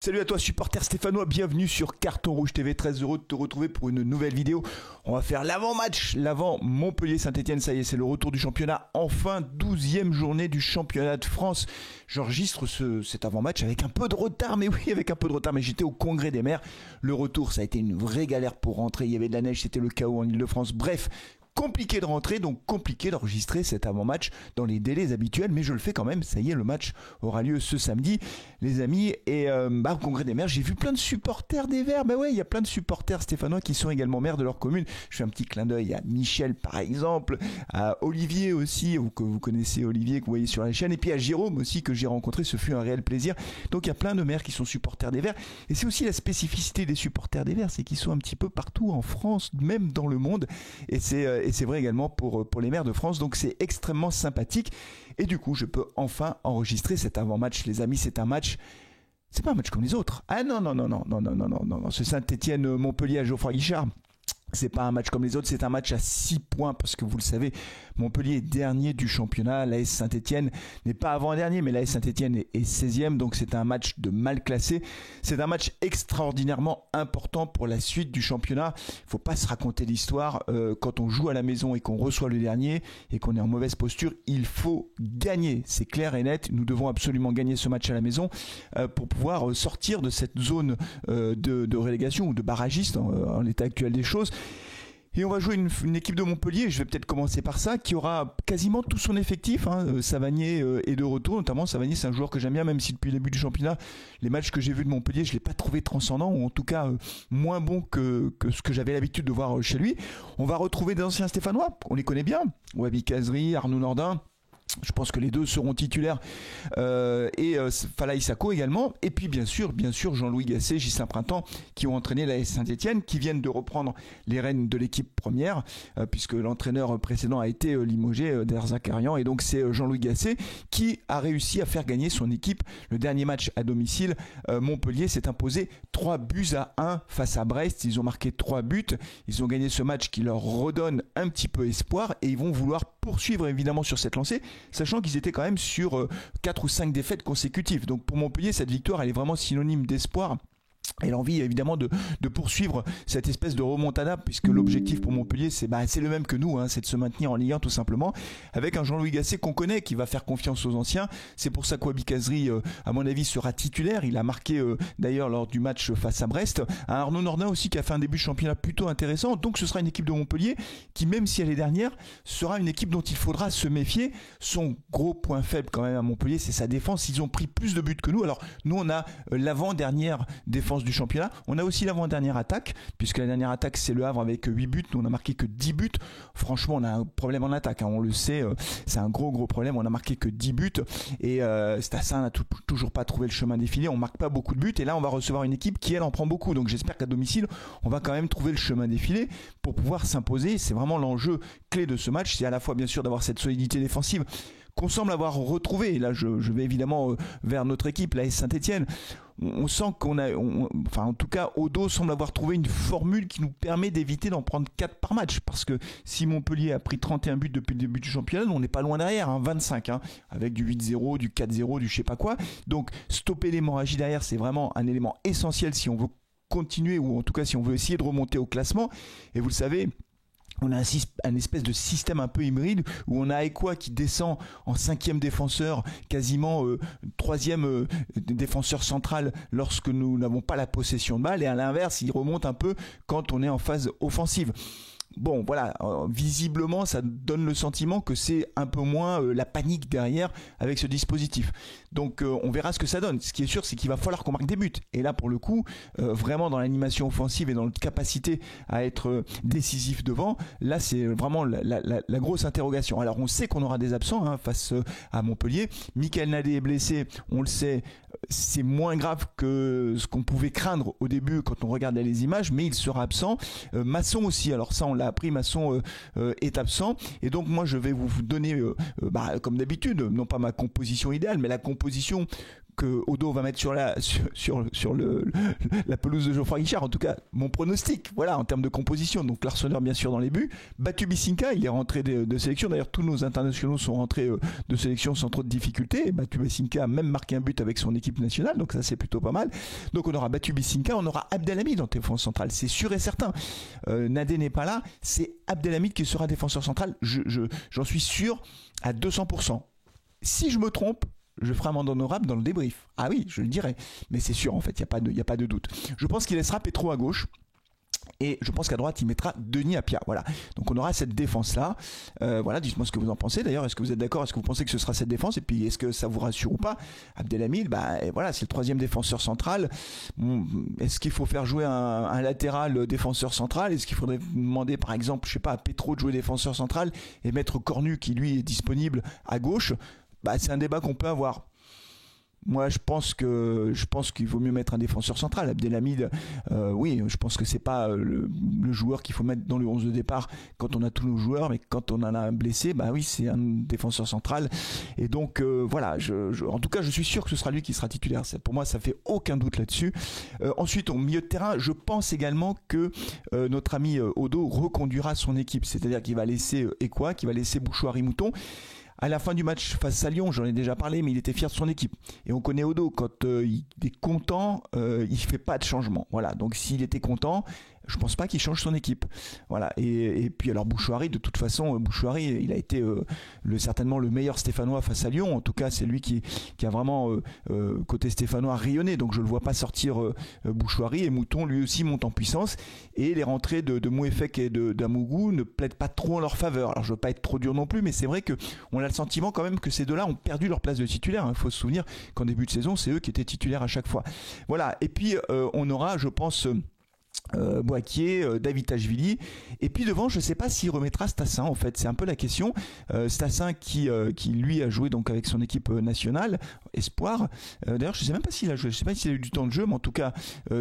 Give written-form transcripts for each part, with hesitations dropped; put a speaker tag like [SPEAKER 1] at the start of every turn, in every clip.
[SPEAKER 1] Salut à toi supporter stéphanois, bienvenue sur Carton Rouge TV, très heureux de te retrouver pour une nouvelle vidéo. On va faire l'avant-match, l'avant Montpellier-Saint-Etienne, ça y est c'est le retour du championnat, enfin 12e journée du championnat de France. J'enregistre cet avant-match avec un peu de retard, mais oui avec un peu de retard, mais j'étais au congrès des maires. Le retour ça a été une vraie galère pour rentrer, il y avait de la neige, c'était le chaos en Ile-de-France, bref. Compliqué de rentrer, donc compliqué d'enregistrer cet avant-match dans les délais habituels, mais je le fais quand même, ça y est, le match aura lieu ce samedi, les amis, et au Congrès des maires, j'ai vu plein de supporters des Verts, bah ouais, il y a plein de supporters stéphanois qui sont également maires de leur commune, je fais un petit clin d'œil à Michel par exemple, à Olivier aussi, que vous connaissez Olivier, que vous voyez sur la chaîne, et puis à Jérôme aussi, que j'ai rencontré, ce fut un réel plaisir, donc il y a plein de maires qui sont supporters des Verts, et c'est aussi la spécificité des supporters des Verts, c'est qu'ils sont un petit peu partout en France, même dans le monde, et c'est vrai également pour les maires de France, donc c'est extrêmement sympathique. Et du coup, je peux enfin enregistrer cet avant-match, les amis. C'est pas un match comme les autres. Ah non, ce Saint-Etienne-Montpellier à Geoffroy Guichard. C'est pas un match comme les autres, c'est un match à 6 points parce que vous le savez, Montpellier est dernier du championnat, l'AS Saint-Etienne n'est pas avant-dernier, mais l'AS Saint-Etienne est 16e, donc c'est un match de mal classé. C'est un match extraordinairement important pour la suite du championnat. Il faut pas se raconter l'histoire, quand on joue à la maison et qu'on reçoit le dernier et qu'on est en mauvaise posture, il faut gagner, c'est clair et net. Nous devons absolument gagner ce match à la maison pour pouvoir sortir de cette zone de relégation ou de barragiste en l'état actuel des choses. Et on va jouer une équipe de Montpellier, je vais peut-être commencer par ça, qui aura quasiment tout son effectif. Savanier est de retour, notamment Savanier c'est un joueur que j'aime bien, même si depuis le début du championnat, les matchs que j'ai vus de Montpellier, je ne l'ai pas trouvé transcendant, ou en tout cas moins bon que ce que j'avais l'habitude de voir chez lui. On va retrouver des anciens Stéphanois, on les connaît bien, Wabi Kazri, Arnaud Nordin. Je pense que les deux seront titulaires et Falaï Sako également. Et puis bien sûr Jean-Louis Gasset, Ghislain Printemps qui ont entraîné l'AS Saint-Etienne, qui viennent de reprendre les rênes de l'équipe première puisque l'entraîneur précédent a été limogé d'Erzakarian. Et donc c'est Jean-Louis Gasset qui a réussi à faire gagner son équipe. Le dernier match à domicile, Montpellier s'est imposé 3-1 face à Brest. Ils ont marqué 3 buts. Ils ont gagné ce match qui leur redonne un petit peu espoir et ils vont vouloir poursuivre évidemment sur cette lancée, sachant qu'ils étaient quand même sur 4 ou 5 défaites consécutives. Donc pour Montpellier, cette victoire, elle est vraiment synonyme d'espoir. Et l'envie évidemment de poursuivre cette espèce de remontada, puisque l'objectif pour Montpellier c'est le même que nous, c'est de se maintenir en Ligue 1 tout simplement, avec un Jean-Louis Gasset qu'on connaît, qui va faire confiance aux anciens. C'est pour ça qu'Wabi Kazri à mon avis sera titulaire, il a marqué d'ailleurs lors du match face à Brest. Un Arnaud Nordin aussi qui a fait un début de championnat plutôt intéressant, donc ce sera une équipe de Montpellier qui, même si elle est dernière, sera une équipe dont il faudra se méfier. Son gros point faible quand même à Montpellier, c'est sa défense. Ils ont pris plus de buts que nous. Alors nous on a l'avant-dernière défense du championnat. On a aussi l'avant-dernière attaque, puisque la dernière attaque c'est le Havre avec 8 buts, nous on a marqué que 10 buts. Franchement on a un problème en attaque, on le sait, c'est un gros problème, on a marqué que 10 buts et Stassin n'a toujours pas trouvé le chemin défilé, on marque pas beaucoup de buts et là on va recevoir une équipe qui elle en prend beaucoup, donc j'espère qu'à domicile on va quand même trouver le chemin défilé pour pouvoir s'imposer. C'est vraiment l'enjeu clé de ce match, c'est à la fois bien sûr d'avoir cette solidité défensive qu'on semble avoir retrouvé. Et là je vais évidemment vers notre équipe, l'AS Saint-Etienne. On sent en tout cas Odo semble avoir trouvé une formule qui nous permet d'éviter d'en prendre 4 par match, parce que si Montpellier a pris 31 buts depuis le début du championnat, on n'est pas loin derrière, 25 avec du 8-0, du 4-0, du je sais pas quoi. Donc stopper l'hémorragie derrière, c'est vraiment un élément essentiel si on veut continuer, ou en tout cas si on veut essayer de remonter au classement. Et vous le savez, on a un espèce de système un peu hybride où on a Ekwa qui descend en 5e défenseur, quasiment 3e défenseur central lorsque nous n'avons pas la possession de balle, et à l'inverse il remonte un peu quand on est en phase offensive. Bon voilà, visiblement ça donne le sentiment que c'est un peu moins la panique derrière avec ce dispositif. Donc on verra ce que ça donne. Ce qui est sûr, c'est qu'il va falloir qu'on marque des buts. Et là pour le coup, vraiment dans l'animation offensive et dans notre capacité à être décisif devant, là c'est vraiment la grosse interrogation. Alors on sait qu'on aura des absents face à Montpellier. Michael Nadé est blessé, on le sait, c'est moins grave que ce qu'on pouvait craindre au début quand on regardait les images, mais il sera absent. Masson aussi, alors ça on l'a appris, Masson est absent, et donc moi je vais vous donner comme d'habitude, non pas ma composition idéale, mais la composition que Odo va mettre sur la pelouse de Geoffroy Guichard. En tout cas, mon pronostic, voilà, en termes de composition. Donc Larsonneur bien sûr dans les buts. Batu Bisinca, il est rentré de sélection. D'ailleurs, tous nos internationaux sont rentrés de sélection sans trop de difficultés. Batu Bisinca a même marqué un but avec son équipe nationale, donc ça c'est plutôt pas mal. Donc on aura Batu Bisinca, on aura Abdelhamid en défense centrale, c'est sûr et certain. Nadé n'est pas là, c'est Abdelhamid qui sera défenseur central. J'en suis sûr à 200%. Si je me trompe, je ferai amende honorable dans le débrief. Ah oui, je le dirai. Mais c'est sûr, en fait, il n'y a pas de doute. Je pense qu'il laissera Petro à gauche. Et je pense qu'à droite, il mettra Denis Apia. Voilà. Donc on aura cette défense-là. Voilà, dites-moi ce que vous en pensez. D'ailleurs, est-ce que vous êtes d'accord? Est-ce que vous pensez que ce sera cette défense? Et puis, est-ce que ça vous rassure ou pas? Abdelhamid, voilà, c'est le troisième défenseur central. Bon, est-ce qu'il faut faire jouer un latéral défenseur central? Est-ce qu'il faudrait demander, par exemple, je sais pas, à Petro de jouer défenseur central et mettre Cornu, qui lui est disponible à gauche? C'est un débat qu'on peut avoir. Moi, je pense qu'il vaut mieux mettre un défenseur central. Abdelhamid, oui, je pense que c'est pas le joueur qu'il faut mettre dans le 11 de départ quand on a tous nos joueurs, mais quand on en a un blessé, oui, c'est un défenseur central. Et donc, voilà, en tout cas, je suis sûr que ce sera lui qui sera titulaire. Pour moi, ça fait aucun doute là-dessus. Ensuite, au milieu de terrain, je pense également que notre ami Odo reconduira son équipe. C'est-à-dire qu'il va laisser Ekwa, qu'il va laisser Bouchouari-Mouton. À la fin du match face à Lyon, j'en ai déjà parlé, mais il était fier de son équipe. Et on connaît Odo, quand il est content, il fait pas de changement. Voilà, donc s'il était content, je pense pas qu'il change son équipe. Voilà. Et puis alors Bouchouari, de toute façon, Bouchouari, il a été certainement le meilleur Stéphanois face à Lyon. En tout cas, c'est lui qui a vraiment côté Stéphanois rayonné. Donc je le vois pas sortir Bouchouari. Et Mouton lui aussi monte en puissance. Et les rentrées de Mouefek et d'Amougou ne plaident pas trop en leur faveur. Alors je veux pas être trop dur non plus, mais c'est vrai que on a le sentiment quand même que ces deux-là ont perdu leur place de titulaire. Il faut se souvenir qu'en début de saison, c'est eux qui étaient titulaires à chaque fois. Voilà. Et puis on aura, je pense, Boakier, David Tachvili, et puis devant je ne sais pas s'il remettra Stassin, en fait c'est un peu la question. Stassin qui lui a joué donc avec son équipe nationale Espoir, d'ailleurs je ne sais même pas s'il a joué, je ne sais pas s'il a eu du temps de jeu, mais en tout cas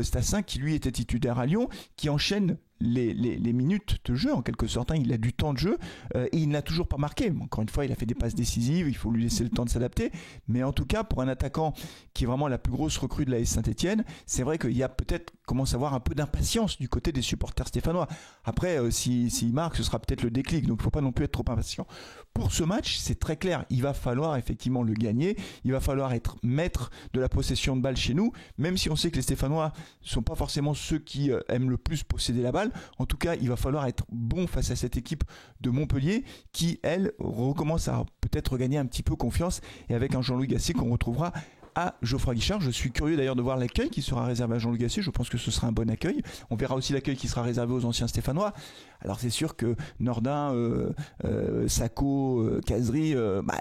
[SPEAKER 1] Stassin qui lui était titulaire à Lyon, qui enchaîne les minutes de jeu en quelque sorte, il a du temps de jeu et il n'a toujours pas marqué. Encore une fois, il a fait des passes décisives, il faut lui laisser le temps de s'adapter, mais en tout cas pour un attaquant qui est vraiment la plus grosse recrue de l'AS Saint-Etienne, c'est vrai qu'il y a peut-être commence à avoir un peu d'impatience du côté des supporters stéphanois. Après s'il marque, ce sera peut-être le déclic, donc il ne faut pas non plus être trop impatient. Pour ce match, c'est très clair, il va falloir effectivement le gagner, il va falloir être maître de la possession de balle chez nous, même si on sait que les Stéphanois ne sont pas forcément ceux qui aiment le plus posséder la balle. En tout cas, il va falloir être bon face à cette équipe de Montpellier qui, elle, recommence à peut-être regagner un petit peu confiance, et avec un Jean-Louis Gasset qu'on retrouvera à Geoffroy Guichard. Je suis curieux d'ailleurs de voir l'accueil qui sera réservé à Jean-Louis Gasset. Je pense que ce sera un bon accueil. On verra aussi l'accueil qui sera réservé aux anciens Stéphanois. Alors c'est sûr que Nordin, Sacco, Kazri,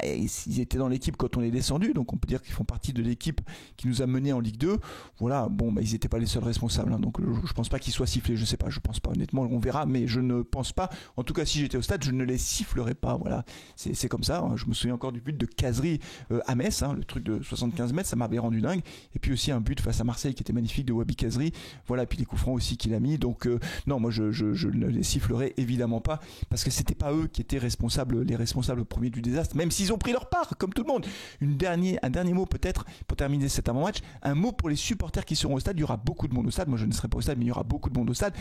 [SPEAKER 1] ils étaient dans l'équipe quand on est descendu, donc on peut dire qu'ils font partie de l'équipe qui nous a menés en Ligue 2. Voilà, bon, ils n'étaient pas les seuls responsables, donc je pense pas qu'ils soient sifflés, je sais pas, je pense pas, honnêtement, on verra, mais je ne pense pas. En tout cas, si j'étais au stade, je ne les sifflerais pas. Voilà, c'est comme ça. Je me souviens encore du but de Kazri à Metz, le truc de 75 mètres, ça m'avait rendu dingue. Et puis aussi un but face à Marseille qui était magnifique de Wabi Kazri. Voilà, et puis les coups francs aussi qu'il a mis. Donc non, moi je ne les sifflerais évidemment pas, parce que c'était pas eux qui étaient les responsables premiers du désastre, même s'ils ont pris leur part, comme tout le monde. Un dernier mot peut-être pour terminer cet avant-match, un mot pour les supporters qui seront au stade. Il y aura beaucoup de monde au stade. Moi je ne serai pas au stade, mais il y aura beaucoup de monde au stade.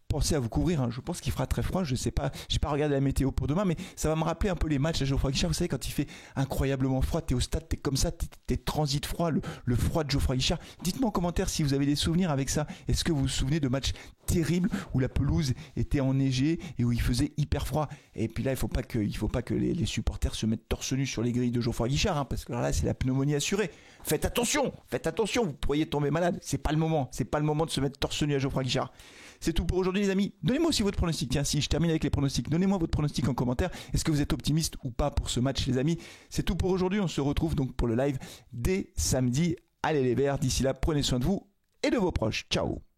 [SPEAKER 1] Pensez à vous couvrir, je pense qu'il fera très froid, je sais pas, j'ai pas regardé la météo pour demain, mais ça va me rappeler un peu les matchs à Geoffroy Guichard. Vous savez, quand il fait incroyablement froid, t'es au stade, t'es comme ça, t'es transit froid, le froid de Geoffroy Guichard. Dites-moi en commentaire si vous avez des souvenirs avec ça. Est-ce que vous vous souvenez de matchs terribles où la pelouse était enneigée et où il faisait hyper froid? Et puis là, il faut pas que les supporters se mettent torse nu sur les grilles de Geoffroy Guichard, parce que là c'est la pneumonie assurée. Faites attention, vous pourriez tomber malade. C'est pas le moment de se mettre torse nu à Geoffroy Guichard. C'est tout pour aujourd'hui les amis. Donnez-moi aussi votre pronostic. Tiens, si je termine avec les pronostics, donnez-moi votre pronostic en commentaire. Est-ce que vous êtes optimiste ou pas pour ce match les amis? C'est tout pour aujourd'hui. On se retrouve donc pour le live dès samedi. Allez les Verts, d'ici là, prenez soin de vous et de vos proches. Ciao.